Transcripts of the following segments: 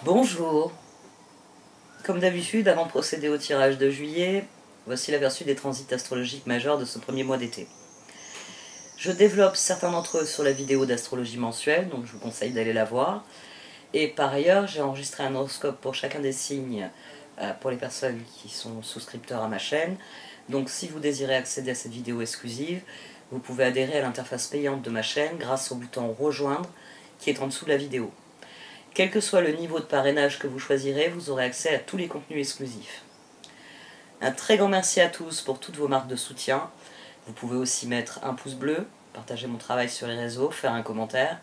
Bonjour. Comme d'habitude, avant de procéder au tirage de juillet, voici l'aperçu des transits astrologiques majeurs de ce premier mois d'été. Je développe certains d'entre eux sur la vidéo d'astrologie mensuelle, donc je vous conseille d'aller la voir. Et par ailleurs, j'ai enregistré un horoscope pour chacun des signes pour les personnes qui sont souscripteurs à ma chaîne. Donc si vous désirez accéder à cette vidéo exclusive, vous pouvez adhérer à l'interface payante de ma chaîne grâce au bouton rejoindre qui est en dessous de la vidéo. Quel que soit le niveau de parrainage que vous choisirez, vous aurez accès à tous les contenus exclusifs. Un très grand merci à tous pour toutes vos marques de soutien. Vous pouvez aussi mettre un pouce bleu, partager mon travail sur les réseaux, faire un commentaire.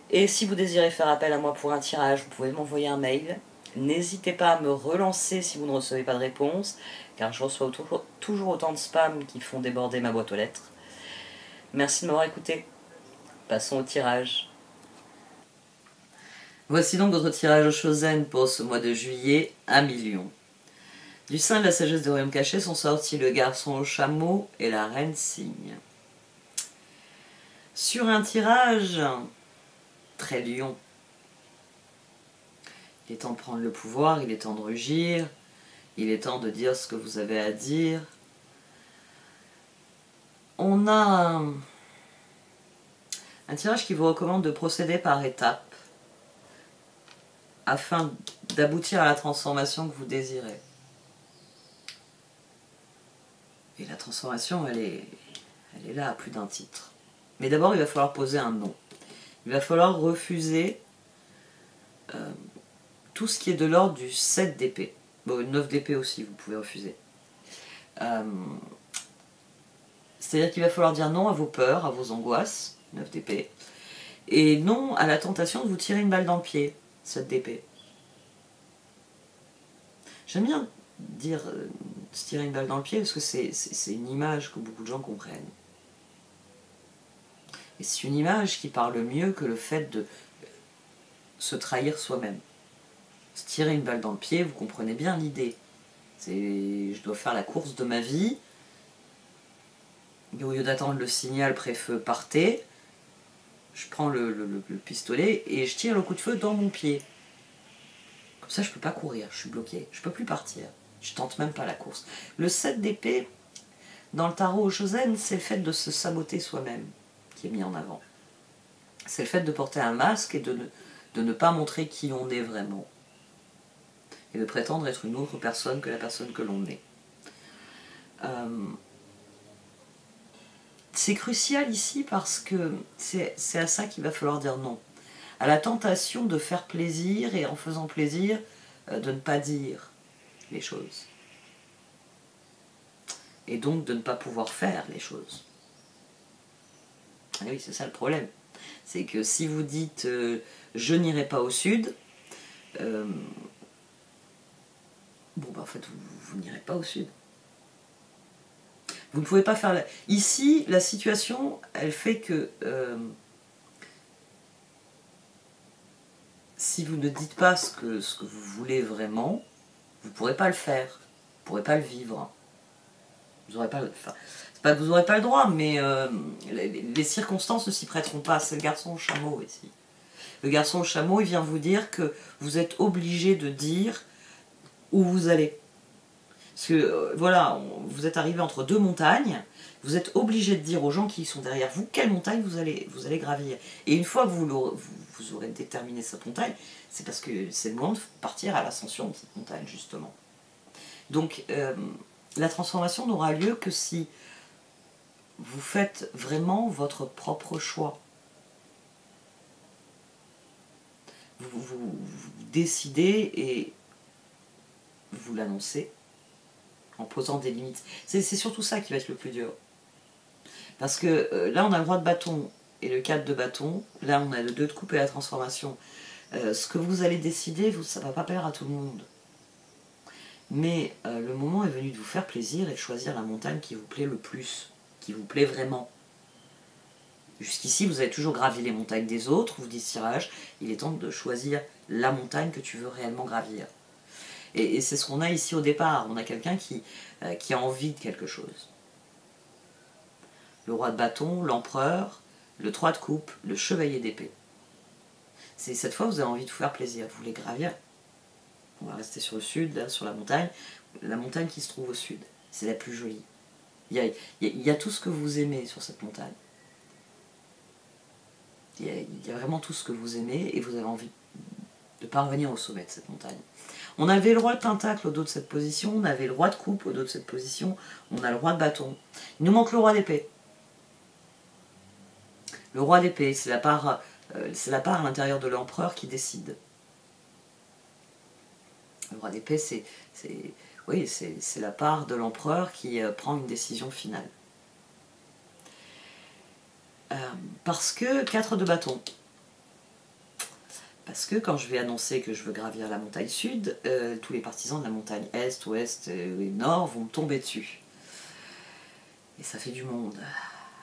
Et si vous désirez faire appel à moi pour un tirage, vous pouvez m'envoyer un mail. N'hésitez pas à me relancer si vous ne recevez pas de réponse, car je reçois toujours autant de spam qui font déborder ma boîte aux lettres. Merci de m'avoir écouté. Passons au tirage. Voici donc votre tirage au Chosen pour ce mois de juillet, 1 million. Du sein de la sagesse de Royaume Caché sont sortis le garçon au chameau et la reine cygne. Sur un tirage très lion. Il est temps de prendre le pouvoir, il est temps de rugir, il est temps de dire ce que vous avez à dire. On a un tirage qui vous recommande de procéder par étapes afin d'aboutir à la transformation que vous désirez. Et la transformation, elle est là à plus d'un titre. Mais d'abord, il va falloir poser un non. Il va falloir refuser tout ce qui est de l'ordre du 7 d'épée. Bon, 9 d'épée aussi, vous pouvez refuser. C'est-à-dire qu'il va falloir dire non à vos peurs, à vos angoisses, 9 d'épée, et non à la tentation de vous tirer une balle dans le pied, 7 d'épée. J'aime bien dire se tirer une balle dans le pied parce que c'est une image que beaucoup de gens comprennent. Et c'est une image qui parle mieux que le fait de se trahir soi-même. Se tirer une balle dans le pied, vous comprenez bien l'idée. Je dois faire la course de ma vie, et au lieu d'attendre le signal pré-feu partez, je prends le pistolet et je tire le coup de feu dans mon pied. Comme ça je peux pas courir, je suis bloqué, je peux plus partir. Je tente même pas la course. Le 7 d'épée, dans le tarot au Chosen, c'est le fait de se saboter soi-même qui est mis en avant. C'est le fait de porter un masque et de ne pas montrer qui on est vraiment. Et de prétendre être une autre personne que la personne que l'on est. C'est crucial ici parce que c'est à ça qu'il va falloir dire non. À la tentation de faire plaisir et en faisant plaisir, de ne pas dire les choses. Et donc de ne pas pouvoir faire les choses. Et oui, c'est ça le problème. C'est que si vous dites je n'irai pas au sud, bon bah en fait vous n'irez pas au sud. Vous ne pouvez pas faire... Ici, la situation, elle fait que si vous ne dites pas ce que vous voulez vraiment, vous ne pourrez pas le faire. Vous ne pourrez pas le vivre. Vous n'aurez pas... Enfin, c'est pas que vous n'aurez pas le droit, mais les circonstances ne s'y prêteront pas. C'est le garçon au chameau ici. Le garçon au chameau, il vient vous dire que vous êtes obligé de dire où vous allez. Parce que, voilà, vous êtes arrivé entre deux montagnes, vous êtes obligé de dire aux gens qui sont derrière vous quelle montagne vous allez gravir. Et une fois que vous aurez déterminé cette montagne, c'est parce que c'est le moment de partir à l'ascension de cette montagne, justement. Donc, la transformation n'aura lieu que si vous faites vraiment votre propre choix. Vous décidez et vous l'annoncez. En posant des limites. C'est surtout ça qui va être le plus dur. Parce que là, on a le roi de bâton et le 4 de bâton. Là, on a le 2 de coupe et la transformation. Ce que vous allez décider, ça ne va pas plaire à tout le monde. Mais le moment est venu de vous faire plaisir et de choisir la montagne qui vous plaît le plus, qui vous plaît vraiment. Jusqu'ici, vous avez toujours gravi les montagnes des autres, vous dites tirage, il est temps de choisir la montagne que tu veux réellement gravir. Et c'est ce qu'on a ici au départ. On a quelqu'un qui a envie de quelque chose. Le roi de bâton, l'empereur, le 3 de coupe, le chevalier d'épée. Cette fois, vous avez envie de vous faire plaisir, vous voulez gravir. On va rester sur le sud, là, sur la montagne qui se trouve au sud. C'est la plus jolie. Il y a tout ce que vous aimez sur cette montagne. Il y a vraiment tout ce que vous aimez et vous avez envie de parvenir au sommet de cette montagne. On avait le roi de pentacle au dos de cette position, on avait le roi de coupe au dos de cette position, on a le roi de bâton. Il nous manque le roi d'épée. Le roi d'épée, c'est la part à l'intérieur de l'empereur qui décide. Le roi d'épée, c'est la part de l'empereur qui prend une décision finale. Parce que 4 de bâton. Parce que quand je vais annoncer que je veux gravir la montagne sud, tous les partisans de la montagne est, ouest et nord vont me tomber dessus. Et ça fait du monde.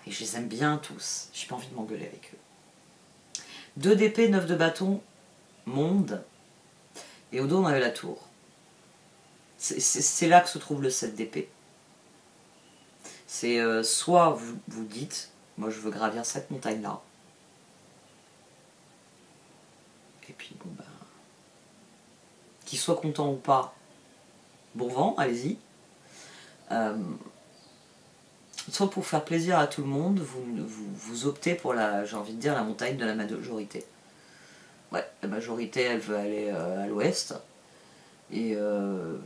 Et je les aime bien tous. J'ai pas envie de m'engueuler avec eux. 2 d'épée, 9 de bâton, monde. Et au dos, on avait la tour. C'est là que se trouve le 7 d'épée. C'est soit vous dites, moi je veux gravir cette montagne-là. Et puis bon ben, qu'il soit content ou pas, bon vent, allez-y. Soit pour faire plaisir à tout le monde, vous optez pour j'ai envie de dire, la montagne de la majorité. Ouais, la majorité elle veut aller à l'ouest. Et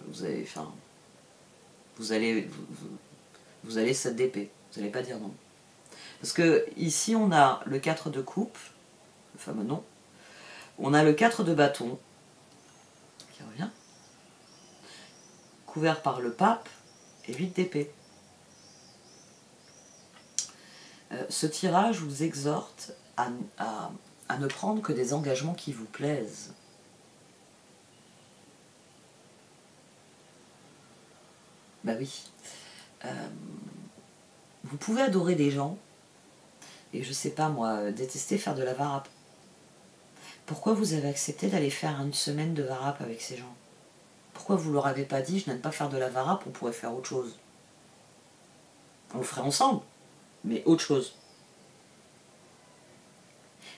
vous allez 7 d'épée, vous n'allez pas dire non. Parce que ici on a le 4 de coupe, le fameux nom, on a le 4 de bâton, qui revient, couvert par le pape, et 8 d'épée. Ce tirage vous exhorte à ne prendre que des engagements qui vous plaisent. Bah oui. Vous pouvez adorer des gens, et je sais pas moi, détester faire de la varap. Pourquoi vous avez accepté d'aller faire une semaine de varap avec ces gens? Pourquoi vous leur avez pas dit, je n'aime pas faire de la varap, on pourrait faire autre chose? On le ferait ensemble, mais autre chose.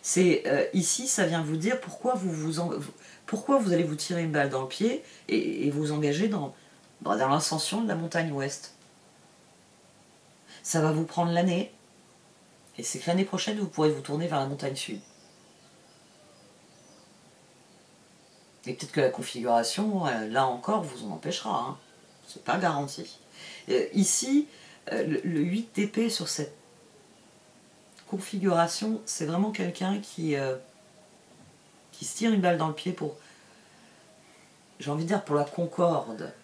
C'est ici, ça vient vous dire pourquoi vous allez vous tirer une balle dans le pied et vous engager dans l'ascension de la montagne ouest. Ça va vous prendre l'année, et c'est que l'année prochaine, vous pourrez vous tourner vers la montagne sud. Et peut-être que la configuration, là encore, vous en empêchera. Hein. C'est pas garanti. Ici, le 8 d'épée sur cette configuration, c'est vraiment quelqu'un qui se tire une balle dans le pied pour, j'ai envie de dire, pour la concorde.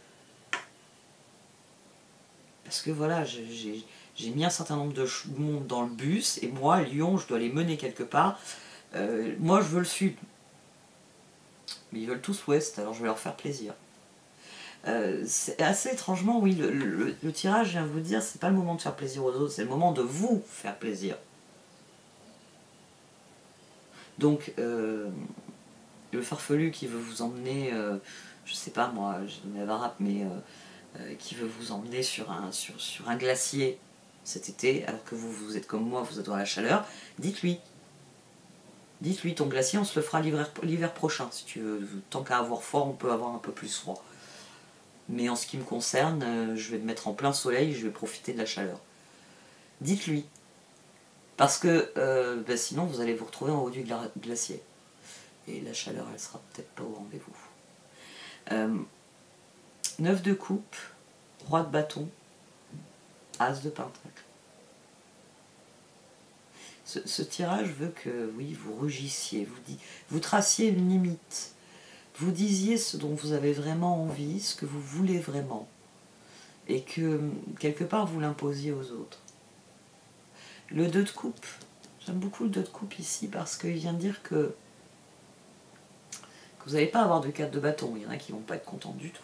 Parce que voilà, j'ai mis un certain nombre de monde dans le bus, et moi, Lyon, je dois les mener quelque part. Moi, je veux le sud. Mais ils veulent tous l'ouest, alors je vais leur faire plaisir. C'est assez étrangement, oui, le tirage, je viens de vous dire, c'est pas le moment de faire plaisir aux autres, c'est le moment de vous faire plaisir. Donc, le farfelu qui veut vous emmener, je sais pas moi, j'ai donné la varap, mais qui veut vous emmener sur un glacier cet été, alors que vous êtes comme moi, vous êtes dans la chaleur, dites-lui. Dites-lui, ton glacier, on se le fera l'hiver prochain, si tu veux. Tant qu'à avoir froid, on peut avoir un peu plus froid. Mais en ce qui me concerne, je vais me mettre en plein soleil, je vais profiter de la chaleur. Dites-lui. Parce que sinon, vous allez vous retrouver en haut du glacier. Et la chaleur, elle sera peut-être pas au rendez-vous. 9 de coupe, roi de bâton, as de pentacle. Ce tirage veut que, oui, vous rugissiez, vous traciez une limite, vous disiez ce dont vous avez vraiment envie, ce que vous voulez vraiment, et que, quelque part, vous l'imposiez aux autres. Le 2 de coupe, j'aime beaucoup le 2 de coupe ici, parce qu'il vient de dire que vous n'allez pas avoir de 4 de bâton, il y en a qui ne vont pas être contents du tout.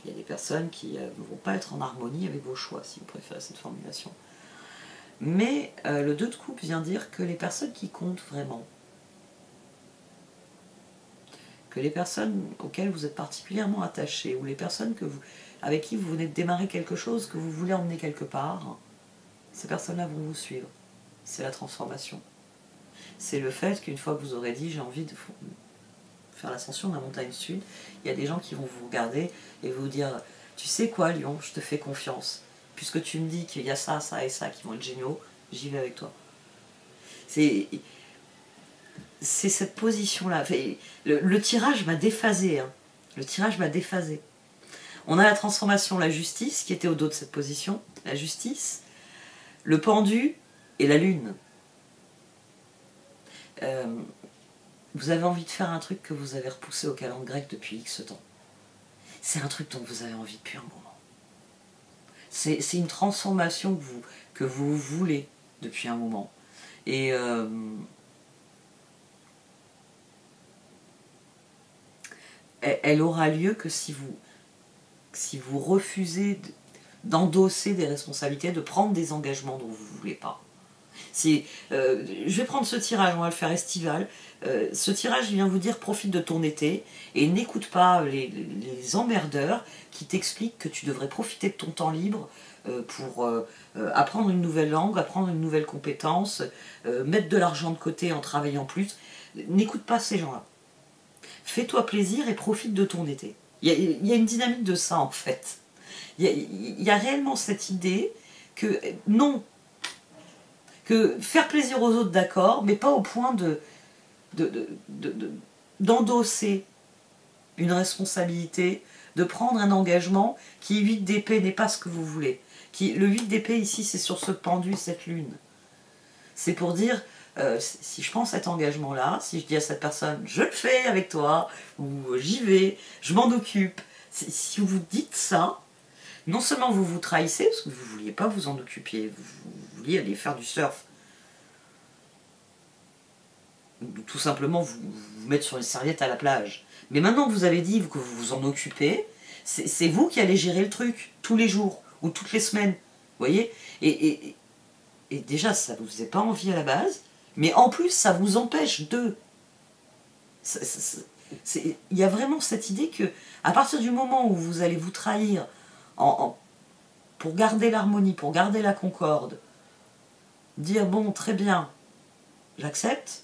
Il y a des personnes qui ne vont pas être en harmonie avec vos choix, si vous préférez cette formulation. Mais le 2 de coupe vient dire que les personnes qui comptent vraiment, que les personnes auxquelles vous êtes particulièrement attachés, ou les personnes avec qui vous venez de démarrer quelque chose, que vous voulez emmener quelque part, ces personnes-là vont vous suivre. C'est la transformation. c'est le fait qu'une fois que vous aurez dit j'ai envie de faire l'ascension de la montagne sud, il y a des gens qui vont vous regarder et vous dire tu sais quoi Lyon, je te fais confiance. Puisque tu me dis qu'il y a ça, ça et ça qui vont être géniaux, j'y vais avec toi. C'est cette position-là. Le tirage m'a déphasé. Hein. Le tirage m'a déphasé. On a la transformation, la justice, qui était au dos de cette position. La justice, le pendu et la lune. Vous avez envie de faire un truc que vous avez repoussé au calendrier grec depuis X temps. C'est un truc dont vous avez envie depuis un moment. C'est une transformation que vous voulez depuis un moment. Et elle aura lieu que si vous refusez d'endosser des responsabilités, de prendre des engagements dont vous ne voulez pas. Je vais prendre ce tirage, on va le faire estival. Ce tirage, il vient vous dire profite de ton été et n'écoute pas les emmerdeurs qui t'expliquent que tu devrais profiter de ton temps libre pour apprendre une nouvelle langue, apprendre une nouvelle compétence, mettre de l'argent de côté en travaillant plus. N'écoute pas ces gens-là. Fais-toi plaisir et profite de ton été. Il y a une dynamique de ça en fait. Il y a réellement cette idée que non, que faire plaisir aux autres d'accord, mais pas au point d'endosser une responsabilité, de prendre un engagement qui 8 d'épée n'est pas ce que vous voulez. Le 8 d'épée ici c'est sur ce pendu, cette lune. C'est pour dire, si je prends cet engagement-là, si je dis à cette personne, je le fais avec toi, ou j'y vais, je m'en occupe, si vous dites ça, non seulement vous vous trahissez, parce que vous ne vouliez pas vous en occuper, vous vouliez aller faire du surf, ou tout simplement vous mettre sur une serviette à la plage. Mais maintenant que vous avez dit que vous vous en occupez, c'est vous qui allez gérer le truc, tous les jours, ou toutes les semaines, vous voyez, et déjà, ça ne vous faisait pas envie à la base, mais en plus, ça vous empêche de... Il y a vraiment cette idée que, à partir du moment où vous allez vous trahir pour garder l'harmonie, pour garder la concorde, dire bon, très bien, j'accepte,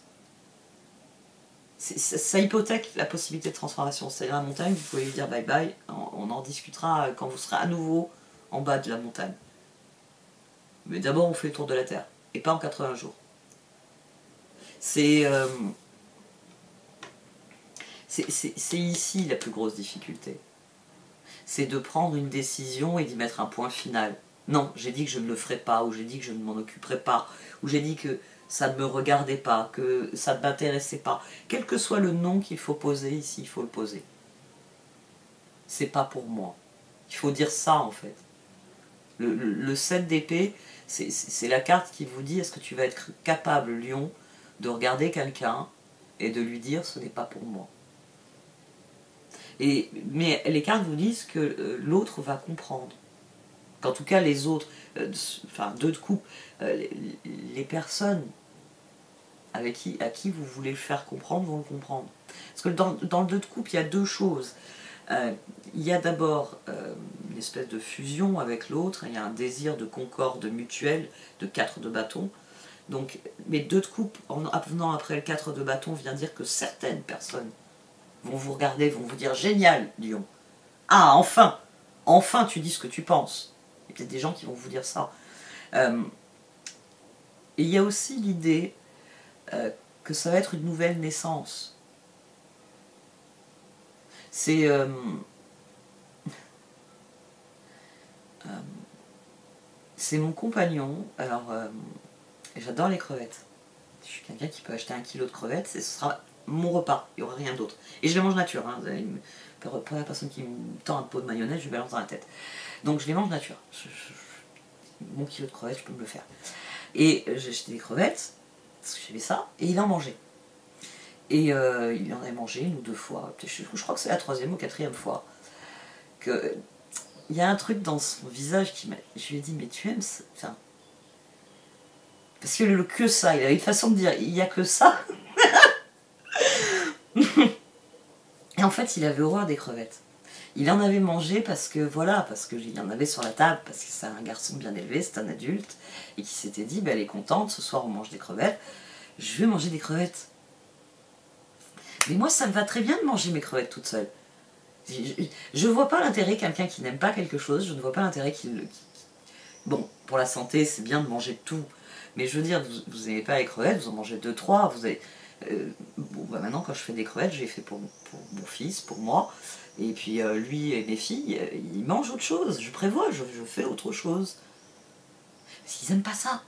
ça hypothèque la possibilité de transformation. C'est-à-dire la montagne, vous pouvez lui dire bye bye, on en discutera quand vous serez à nouveau en bas de la montagne. Mais d'abord, on fait le tour de la Terre, et pas en 80 jours. C'est ici la plus grosse difficulté. C'est de prendre une décision et d'y mettre un point final. Non, j'ai dit que je ne le ferai pas, ou j'ai dit que je ne m'en occuperai pas, ou j'ai dit que ça ne me regardait pas, que ça ne m'intéressait pas. Quel que soit le nom qu'il faut poser ici, il faut le poser. C'est pas pour moi. Il faut dire ça en fait. Le 7 d'épée, c'est la carte qui vous dit est-ce que tu vas être capable, Lion, de regarder quelqu'un et de lui dire ce n'est pas pour moi. Mais les cartes vous disent que l'autre va comprendre. Qu'en tout cas les autres, enfin 2 de coupe, les personnes à qui vous voulez le faire comprendre vont le comprendre. Parce que dans le 2 de coupe, il y a 2 choses. Il y a d'abord une espèce de fusion avec l'autre, il y a un désir de concorde mutuelle de 4 de bâton. Donc, mais 2 de coupe, en venant après le 4 de bâton, vient dire que certaines personnes vont vous regarder, vont vous dire « Génial, Lion ! Ah, enfin ! Enfin, tu dis ce que tu penses !» Il y a peut-être des gens qui vont vous dire ça. Et il y a aussi l'idée que ça va être une nouvelle naissance. C'est mon compagnon. Alors, j'adore les crevettes. Je suis quelqu'un qui peut acheter 1 kilo de crevettes, ce sera mon repas, il n'y aura rien d'autre. Et je les mange nature. Hein. Pour la personne qui me tend un pot de mayonnaise, je lui balance dans la tête. Donc je les mange nature. Mon kilo de crevettes, je peux me le faire. Et j'ai acheté des crevettes, parce que j'avais ça, et il en mangeait. Et il en a mangé 1 ou 2 fois. Je crois que c'est la 3e ou 4e fois. Il y a un truc dans son visage qui m'a... Je lui ai dit, mais tu aimes ça? Enfin, parce que ça, il avait une façon de dire, il n'y a que ça. Et en fait, il avait horreur des crevettes. Il en avait mangé parce que, voilà, parce qu'il y en avait sur la table, parce que c'est un garçon bien élevé, c'est un adulte, et qui s'était dit, ben, elle est contente, ce soir on mange des crevettes, je vais manger des crevettes. Mais moi, ça me va très bien de manger mes crevettes toute seule. Je ne vois pas l'intérêt, quelqu'un qui n'aime pas quelque chose, je ne vois pas l'intérêt qu'il... Bon, pour la santé, c'est bien de manger tout. Mais je veux dire, vous n'aimez pas les crevettes, vous en mangez 2-3, vous avez... bon, bah maintenant, quand je fais des crevettes, je les fais pour mon fils, pour moi. Et puis, lui et mes filles, ils mangent autre chose. Je prévois, je fais autre chose. Parce qu'ils n'aiment pas ça.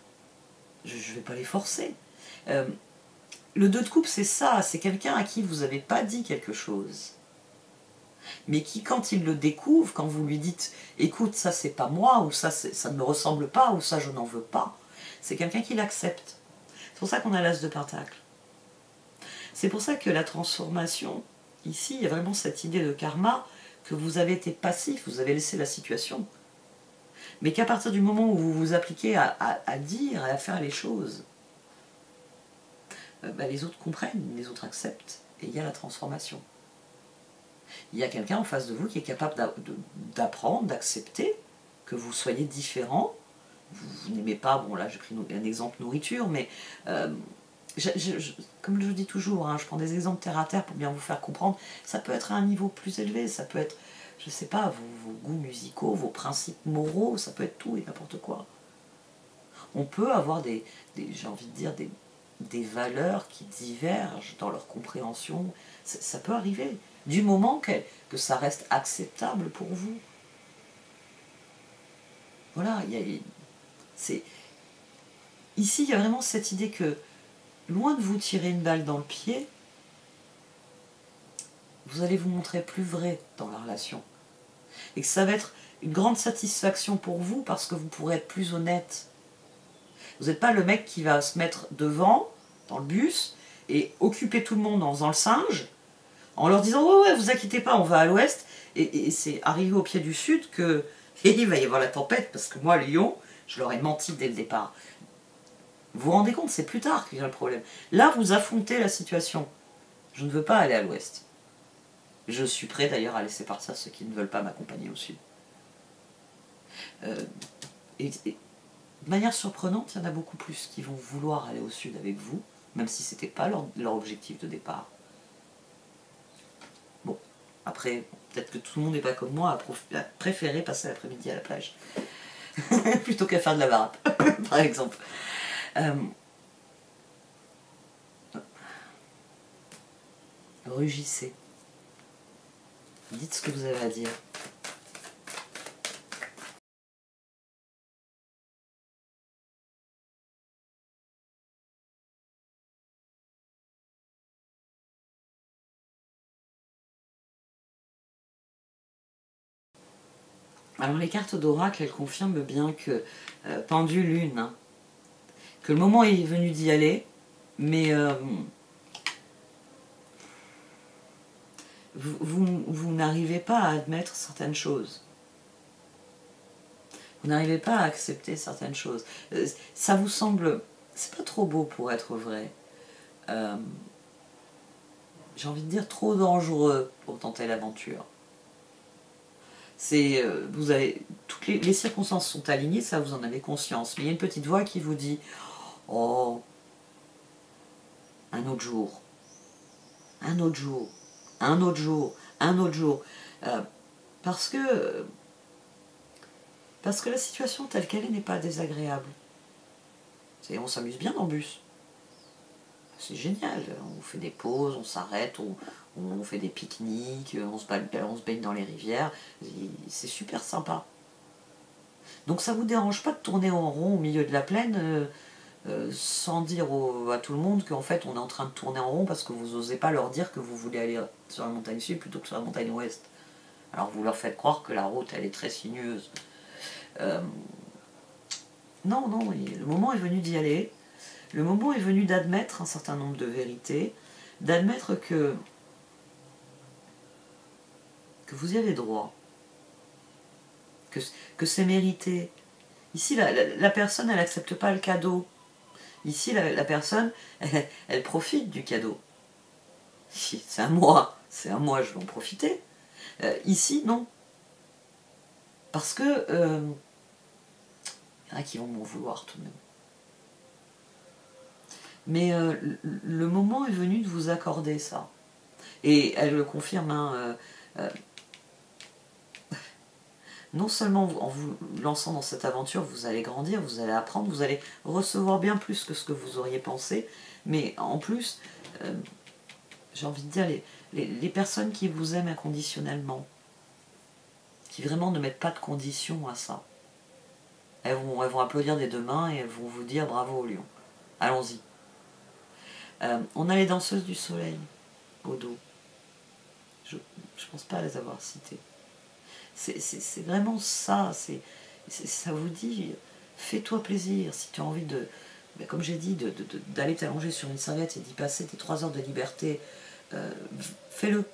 Je ne vais pas les forcer. Le 2 de coupe, c'est ça. C'est quelqu'un à qui vous n'avez pas dit quelque chose. Mais qui, quand il le découvre, quand vous lui dites « écoute, ça c'est pas moi » ou « ça ne me ressemble pas » ou « ça je n'en veux pas », c'est quelqu'un qui l'accepte. C'est pour ça qu'on a l'as de Pentacle. C'est pour ça que la transformation, ici, il y a vraiment cette idée de karma, que vous avez été passif, vous avez laissé la situation. Mais qu'à partir du moment où vous vous appliquez à dire et à faire les choses, bah, les autres comprennent, les autres acceptent, et il y a la transformation. Il y a quelqu'un en face de vous qui est capable d'apprendre, d'accepter que vous soyez différent. Vous n'aimez pas, bon là j'ai pris un exemple nourriture, mais comme je dis toujours, hein, je prends des exemples terre à terre pour bien vous faire comprendre, ça peut être à un niveau plus élevé, ça peut être, je sais pas, vos goûts musicaux, vos principes moraux, ça peut être tout et n'importe quoi. On peut avoir j'ai envie de dire, des valeurs qui divergent dans leur compréhension, ça peut arriver, du moment que ça reste acceptable pour vous. Voilà, ici il y a vraiment cette idée que, loin de vous tirer une balle dans le pied, vous allez vous montrer plus vrai dans la relation. Et que ça va être une grande satisfaction pour vous parce que vous pourrez être plus honnête. Vous n'êtes pas le mec qui va se mettre devant, dans le bus, et occuper tout le monde en faisant le singe, en leur disant « ouais, vous inquiétez pas, on va à l'ouest », et c'est arrivé au pied du sud que il va y avoir la tempête, parce que moi, Lyon, je leur ai menti dès le départ. Vous vous rendez compte, c'est plus tard qu'il y a le problème. Là, vous affrontez la situation. Je ne veux pas aller à l'ouest. Je suis prêt d'ailleurs à laisser partir ceux qui ne veulent pas m'accompagner au sud. Et de manière surprenante, il y en a beaucoup plus qui vont vouloir aller au sud avec vous, même si ce n'était pas leur objectif de départ. Bon, après, peut-être que tout le monde n'est pas comme moi, a préféré passer l'après-midi à la plage, plutôt qu'à faire de la barappe, par exemple. Rugissez. Dites ce que vous avez à dire. Alors les cartes d'oracle, elles confirment bien que pendule lune, hein, que le moment est venu d'y aller, mais vous n'arrivez pas à admettre certaines choses. Vous n'arrivez pas à accepter certaines choses. Ça vous semble... C'est pas trop beau pour être vrai. J'ai envie de dire trop dangereux pour tenter l'aventure. Vous avez... Toutes les circonstances sont alignées, ça vous en avez conscience. Mais il y a une petite voix qui vous dit « Oh, un autre jour. Un autre jour. Un autre jour. Un autre jour. » Parce que la situation telle qu'elle est n'est pas désagréable. On s'amuse bien dans le bus. C'est génial. On fait des pauses, on s'arrête, on fait des pique-niques, on se baigne dans les rivières. C'est super sympa. Donc ça ne vous dérange pas de tourner en rond au milieu de la plaine sans dire à tout le monde qu'en fait on est en train de tourner en rond parce que vous n'osez pas leur dire que vous voulez aller sur la montagne sud plutôt que sur la montagne ouest. Alors vous leur faites croire que la route elle est très sinueuse. Non, le moment est venu d'y aller. Le moment est venu d'admettre un certain nombre de vérités, d'admettre que vous y avez droit, que c'est mérité. Ici, la personne, elle n'accepte pas le cadeau. Ici, la personne, elle profite du cadeau. C'est à moi, je vais en profiter. Ici, non. Parce que il y en a qui vont m'en vouloir tout de même. Mais le moment est venu de vous accorder ça. Et elle le confirme, hein, non seulement en vous lançant dans cette aventure, vous allez grandir, vous allez apprendre, vous allez recevoir bien plus que ce que vous auriez pensé, mais en plus, j'ai envie de dire, les personnes qui vous aiment inconditionnellement, qui vraiment ne mettent pas de conditions à ça, elles vont applaudir des deux mains et elles vont vous dire bravo au lion. Allons-y. On a les danseuses du soleil au dos. Je pense pas les avoir citées. C'est vraiment ça. Ça vous dit, fais-toi plaisir. Si tu as envie de, comme j'ai dit, d'aller t'allonger sur une serviette et d'y passer tes 3 heures de liberté, fais-le.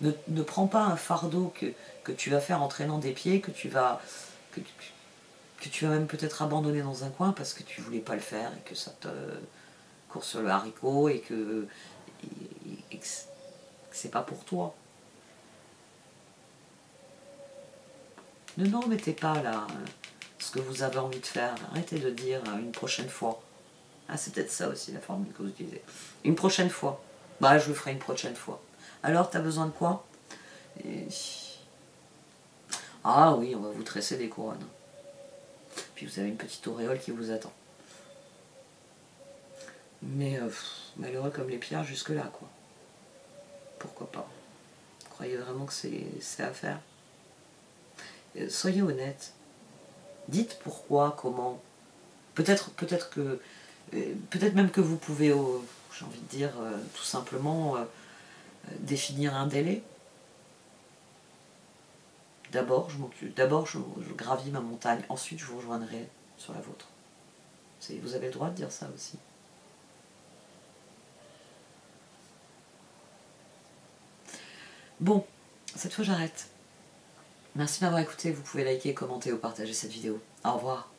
Ne prends pas un fardeau que tu vas faire en traînant des pieds, que tu vas même peut-être abandonner dans un coin parce que tu voulais pas le faire et que ça te court sur le haricot et que c'est pas pour toi. Ne mettez pas là ce que vous avez envie de faire. Arrêtez de dire une prochaine fois. Ah, c'est peut-être ça aussi la formule que vous utilisez. Une prochaine fois. Bah, je le ferai une prochaine fois. Alors, t'as besoin de quoi? Ah oui, on va vous tresser des couronnes. Puis vous avez une petite auréole qui vous attend. Mais malheureux comme les pierres jusque-là, quoi. Pourquoi pas? Vous croyez vraiment que c'est à faire? Soyez honnête. Dites pourquoi, comment. Peut-être que... peut-être même que vous pouvez, j'ai envie de dire, tout simplement définir un délai. D'abord, je gravis ma montagne, ensuite je vous rejoindrai sur la vôtre. Vous avez le droit de dire ça aussi. Bon, cette fois j'arrête. Merci de m'avoir écouté, vous pouvez liker, commenter ou partager cette vidéo. Au revoir.